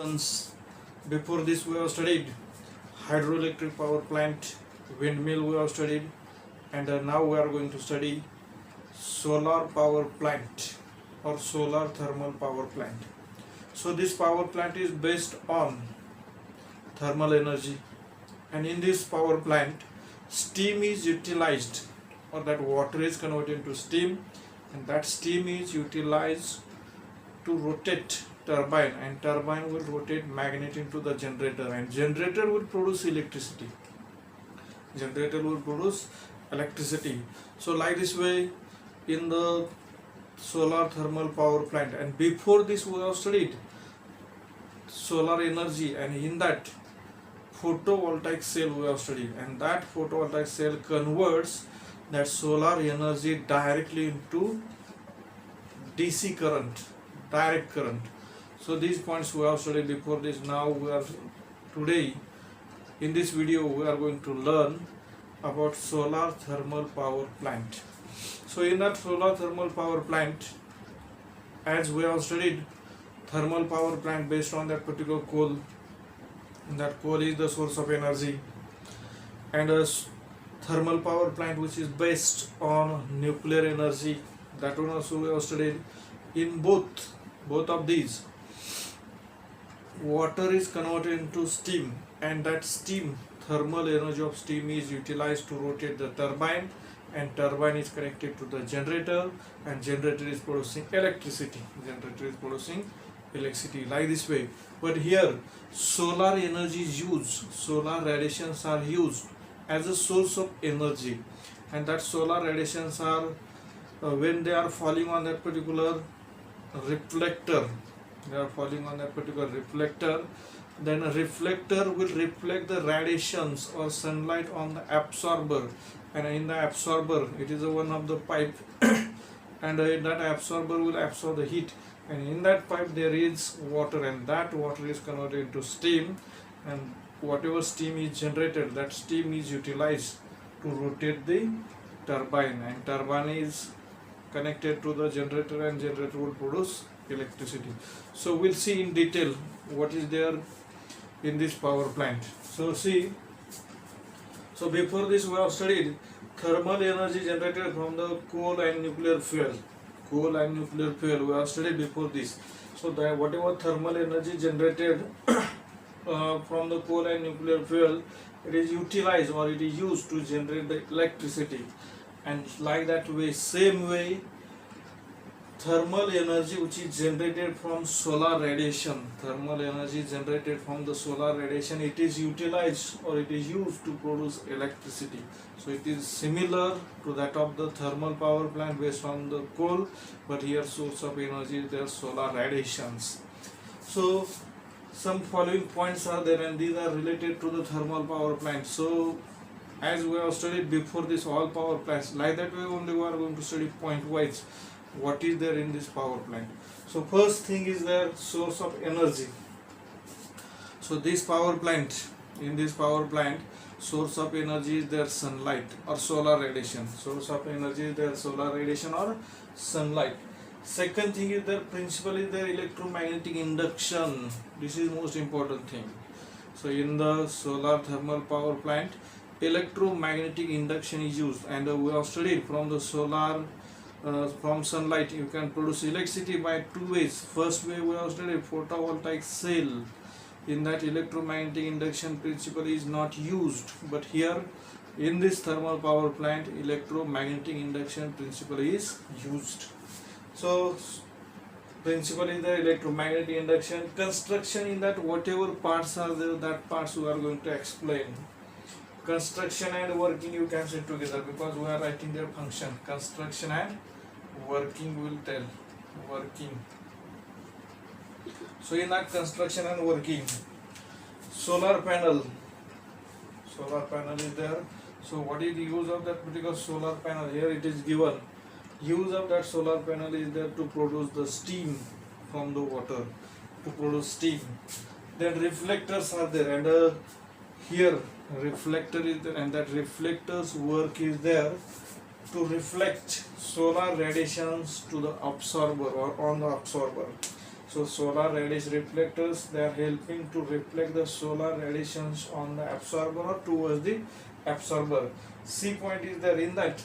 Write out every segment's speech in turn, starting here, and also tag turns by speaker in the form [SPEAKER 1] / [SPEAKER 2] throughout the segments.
[SPEAKER 1] Students, before this we have studied hydroelectric power plant, windmill we have studied, and now we are going to study solar power plant or solar thermal power plant. So this power plant is based on thermal energy, and in this power plant steam is utilized, or that water is converted into steam, and that steam is utilized to rotate turbine, and turbine will rotate magnet into the generator, and generator will produce electricity. So like this way in the solar thermal power plant, and before this we have studied solar energy, and in that photovoltaic cell we have studied, and that photovoltaic cell converts that solar energy directly into DC current, direct current. So these points we have studied before this. Now today in this video we are going to learn about solar thermal power plant. So in that solar thermal power plant, as we have studied, thermal power plant based on that particular coal, and that coal is the source of energy, and a thermal power plant which is based on nuclear energy, that one also we have studied. In both of these, water is converted into steam, and that steam, thermal energy of steam, is utilized to rotate the turbine, and turbine is connected to the generator, and generator is producing electricity. Like this way. But here solar energy is used, solar radiations are used as a source of energy, and that solar radiations are when they are falling on that particular reflector, then a reflector will reflect the radiations or sunlight on the absorber, and in the absorber it is one of the pipe and that absorber will absorb the heat, and in that pipe there is water, and that water is converted into steam, and whatever steam is generated, that steam is utilized to rotate the turbine, and turbine is connected to the generator, and generator will produce electricity. So we'll see in detail what is there in this power plant. So see, so before this we have studied thermal energy generated from the coal and nuclear fuel. We have studied before this. So that whatever thermal energy generated from the coal and nuclear fuel, it is utilized or it is used to generate the electricity. And like that way, same way, thermal energy which is generated from solar radiation, it is utilized or it is used to produce electricity. So it is similar to that of the thermal power plant based on the coal, but here source of energy is their solar radiations. So some following points are there, and these are related to the thermal power plant. So as we have studied before this all power plants, like that way only we are going to study point wise what is there in this power plant. So first thing is their source of energy. So this power plant, in this power plant, source of energy is their sunlight or solar radiation. Sunlight. Second thing is their principle is their electromagnetic induction. This is most important thing. So in the solar thermal power plant, electromagnetic induction is used, and we have studied from the solar from sunlight you can produce electricity by two ways. First way we have studied photovoltaic cell. In that electromagnetic induction principle is not used, but here in this thermal power plant electromagnetic induction principle is used. So principle is the electromagnetic induction. Construction, in that whatever parts are there, that parts we are going to explain. Construction and working you can say together because we are writing their function. Construction and working will tell. Working. So in that construction and working, solar panel is there. So what is the use of that particular solar panel? Here it is given. Use of that solar panel is there to produce the steam from the water, to produce steam. Then reflectors are there, and here reflector is there, and that reflector's work is there to reflect solar radiations to the absorber or on the absorber. So solar radiation reflectors, they are helping to reflect the solar radiations on the absorber or towards the absorber. C point is there in that.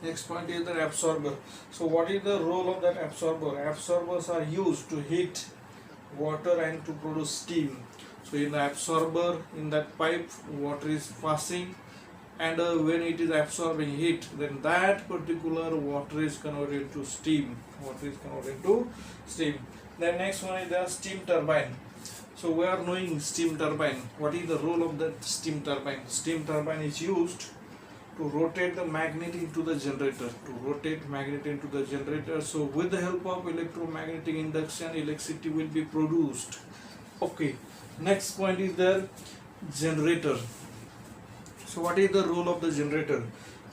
[SPEAKER 1] Next point is the absorber. So what is the role of that absorber? Absorbers are used to heat water and to produce steam. So in the absorber, in that pipe, water is passing, and when it is absorbing heat, then that particular water is converted into steam. Water is converted into steam. Then next one is the steam turbine. So we are knowing steam turbine. What is the role of that steam turbine? Steam turbine is used to rotate the magnet into the generator. So with the help of electromagnetic induction, electricity will be produced. Okay. Next point is the generator. So what is the role of the generator?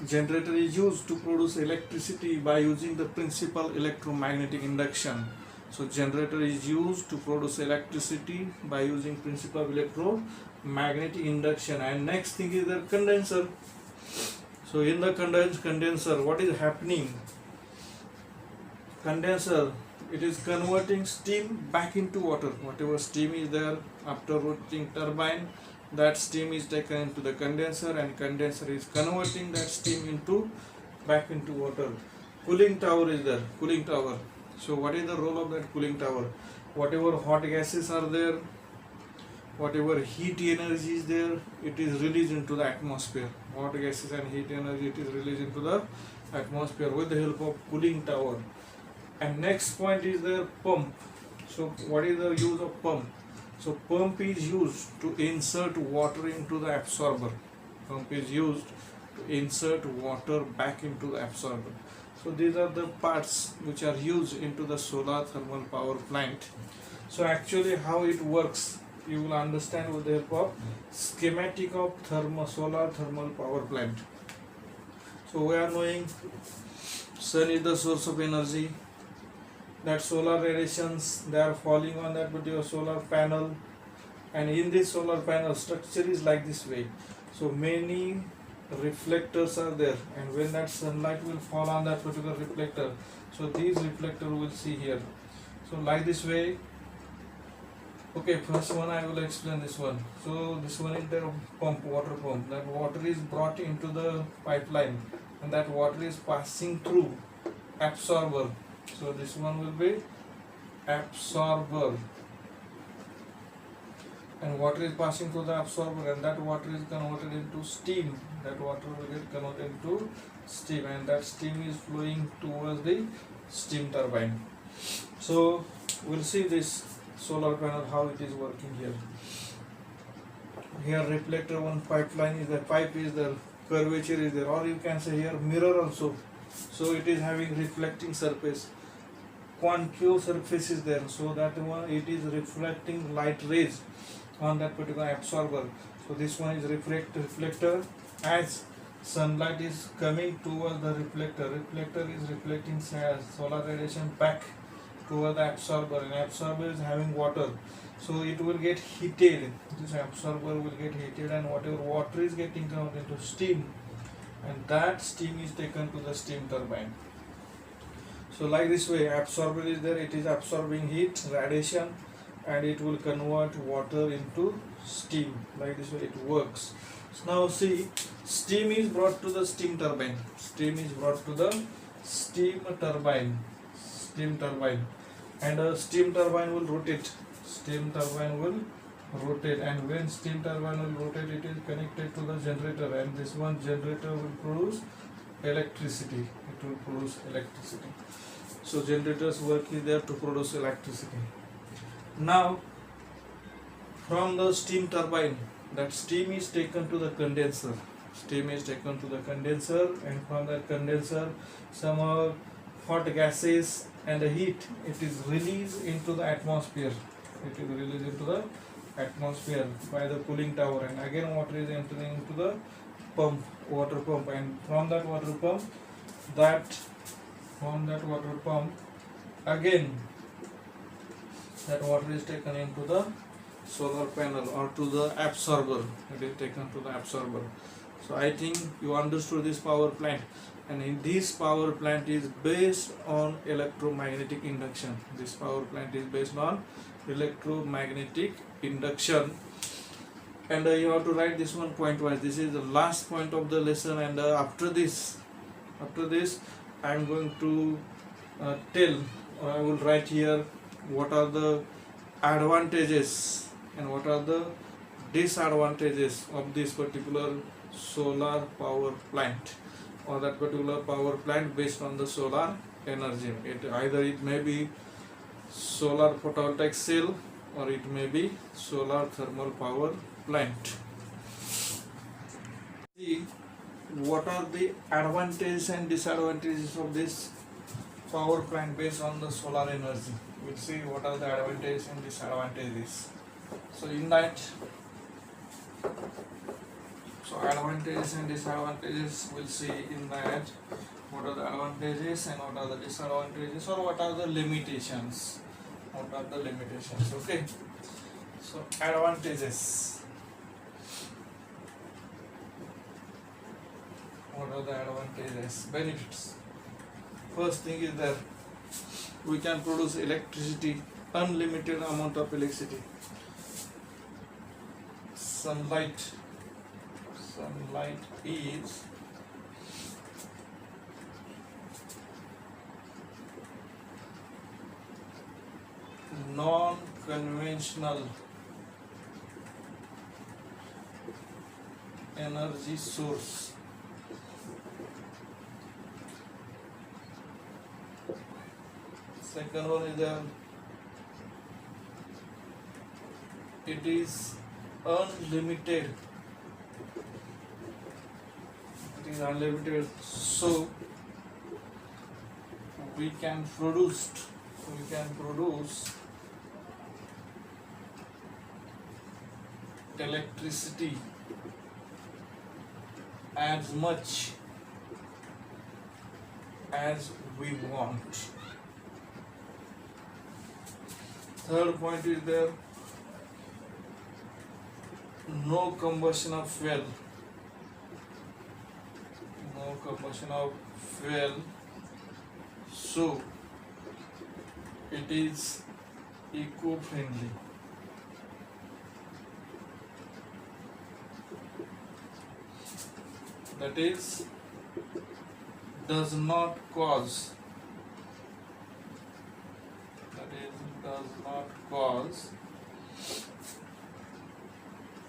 [SPEAKER 1] Generator is used to produce electricity by using the principal electromagnetic induction. So generator is used to produce electricity by using principal electromagnetic induction. And next thing is the condenser. So in the condenser, what is happening? Condenser, it is converting steam back into water. Whatever steam is there after rotating turbine, that steam is taken into the condenser, and condenser is converting that steam back into water. Cooling tower is there. Cooling tower. So what is the role of that cooling tower? Whatever hot gases are there, whatever heat energy is there, it is released into the atmosphere. Hot gases and heat energy, it is released into the atmosphere with the help of cooling tower. And next point is the pump. So what is the use of pump? So pump is used to insert water into the absorber. Pump is used to insert water back into the absorber. So these are the parts which are used into the solar thermal power plant. So actually how it works, you will understand with the help of schematic of solar thermal power plant. So we are knowing sun is the source of energy. That solar radiations, they are falling on that particular solar panel, and in this solar panel structure is like this way. So many reflectors are there, and when that sunlight will fall on that particular reflector, so these reflector will see here. So like this way. Okay, first one I will explain this one. So this one is the pump, water pump. That water is brought into the pipeline, and that water is passing through absorber. So this one will be absorber, and water is passing through the absorber, and that water is converted into steam. That water will get converted into steam, and that steam is flowing towards the steam turbine. So we'll see this solar panel how it is working here. Here reflector one pipeline is the pipe is the curvature is there, or you can say here mirror also. So it is having reflecting surface. Concave surface is there, so that one it is reflecting light rays on that particular absorber. So this one is reflector. As sunlight is coming towards the reflector is reflecting solar radiation back toward the absorber, and absorber is having water, so it will get heated. This absorber will get heated, and whatever water is getting converted into steam, and that steam is taken to the steam turbine. So like this way, absorber is there, it is absorbing heat, radiation, and it will convert water into steam. Like this way it works. So now see, steam is brought to the steam turbine. Steam is brought to the steam turbine. And a steam turbine will rotate. And when steam turbine will rotate, it is connected to the generator, and this one generator will produce electricity. So generator's work is there to produce electricity. Now from the steam turbine, that steam is taken to the condenser. And from that condenser, some hot gases and the heat, it is released into the atmosphere. By the cooling tower, and again water is entering into the water pump, and from that water pump again that water is taken into the solar panel or to the absorber. It is taken to the absorber. So I think you understood this power plant, and in this power plant is based on electromagnetic induction. This power plant is based on electromagnetic induction, and you have to write this one point wise. This is the last point of the lesson, and after this I am going to tell, or I will write here, what are the advantages and what are the disadvantages of this particular solar power plant, or that particular power plant based on the solar energy. It may be solar photovoltaic cell, or it may be solar thermal power plant. See what are the advantages and disadvantages of this power plant based on the solar energy. We'll see what are the advantages and disadvantages. So in that, advantages and disadvantages, we'll see in that what are the advantages and what are the disadvantages, or what are the limitations. What are the limitations? Okay. So advantages. What are the advantages? Benefits. First thing is that we can produce electricity, unlimited amount of electricity. Sunlight is non-conventional energy source. Second one is that it is unlimited. So we can produce electricity as much as we want. Third point is there no combustion of fuel. So it is eco-friendly. That is, does not cause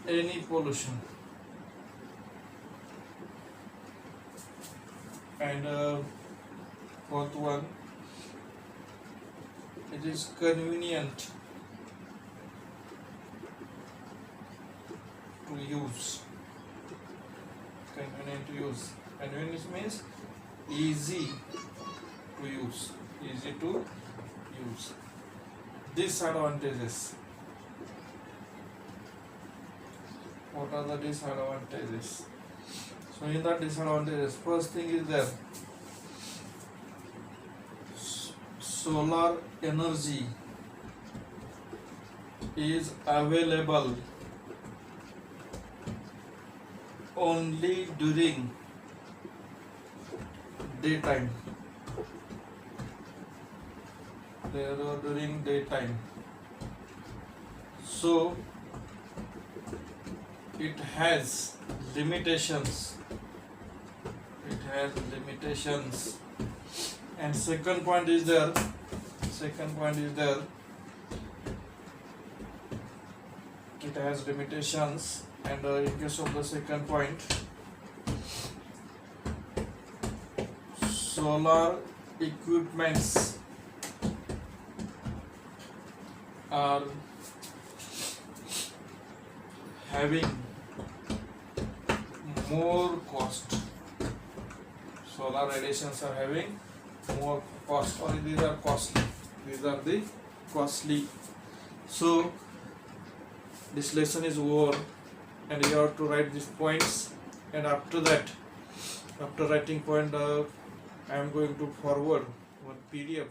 [SPEAKER 1] any pollution. And fourth one, it is convenient to use. Convenience means easy to use. Disadvantages. What are the disadvantages? So in the disadvantages, first thing is that solar energy is available only during daytime. So it has limitations. And second point is there, it has limitations. And in case of the second point, solar equipments are having more cost. Solar radiations are having more cost, or these are the costly. So this lesson is over, and you have to write these points, and after writing point, I am going to forward one PDF